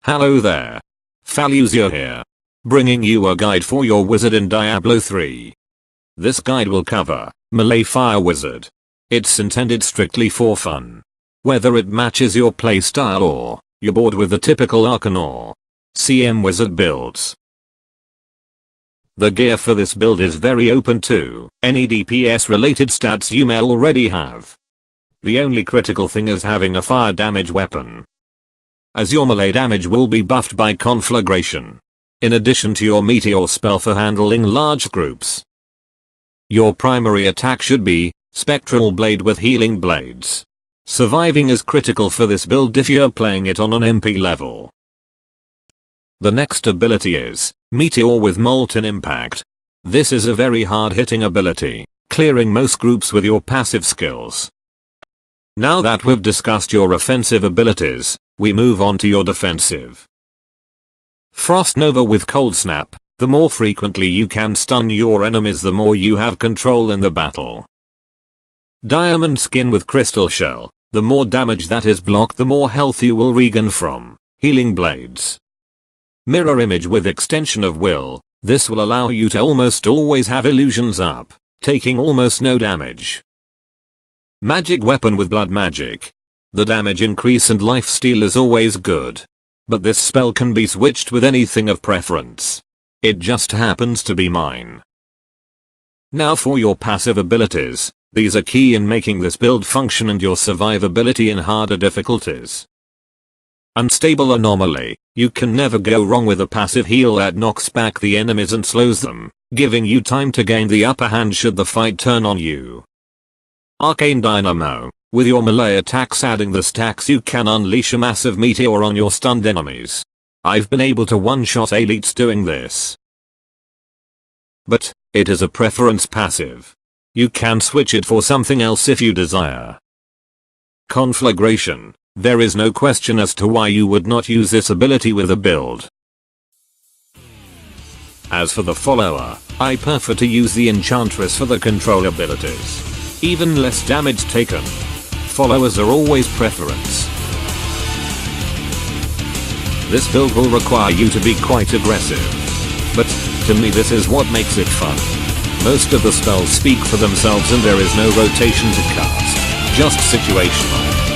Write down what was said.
Hello there. Faluzio here. Bringing you a guide for your wizard in Diablo 3. This guide will cover Melee Fire Wizard. It's intended strictly for fun. Whether it matches your playstyle or you're bored with the typical Archon or CM wizard builds. The gear for this build is very open to any DPS related stats you may already have. The only critical thing is having a fire damage weapon, as your melee damage will be buffed by conflagration, in addition to your meteor spell for handling large groups. Your primary attack should be Spectral Blade with healing blades. Surviving is critical for this build if you're playing it on an MP level. The next ability is Meteor with Molten Impact. This is a very hard-hitting ability, clearing most groups with your passive skills. Now that we've discussed your offensive abilities, we move on to your defensive. Frost Nova with Cold Snap. The more frequently you can stun your enemies, the more you have control in the battle. Diamond Skin with Crystal Shell. The more damage that is blocked, the more health you will regain from healing blades. Mirror Image with Extension of Will. This will allow you to almost always have illusions up, taking almost no damage. Magic Weapon with Blood Magic. The damage increase and lifesteal is always good, but this spell can be switched with anything of preference. It just happens to be mine. Now for your passive abilities. These are key in making this build function and your survivability in harder difficulties. Unstable Anomaly. You can never go wrong with a passive heal that knocks back the enemies and slows them, giving you time to gain the upper hand should the fight turn on you. Arcane Dynamo. With your melee attacks adding the stacks, you can unleash a massive meteor on your stunned enemies. I've been able to one-shot elites doing this, but it is a preference passive. You can switch it for something else if you desire. Conflagration. There is no question as to why you would not use this ability with a build. As for the follower, I prefer to use the Enchantress for the control abilities. Even less damage taken. Followers are always preference. This build will require you to be quite aggressive, but to me this is what makes it fun. Most of the spells speak for themselves and there is no rotation to cast, just situational.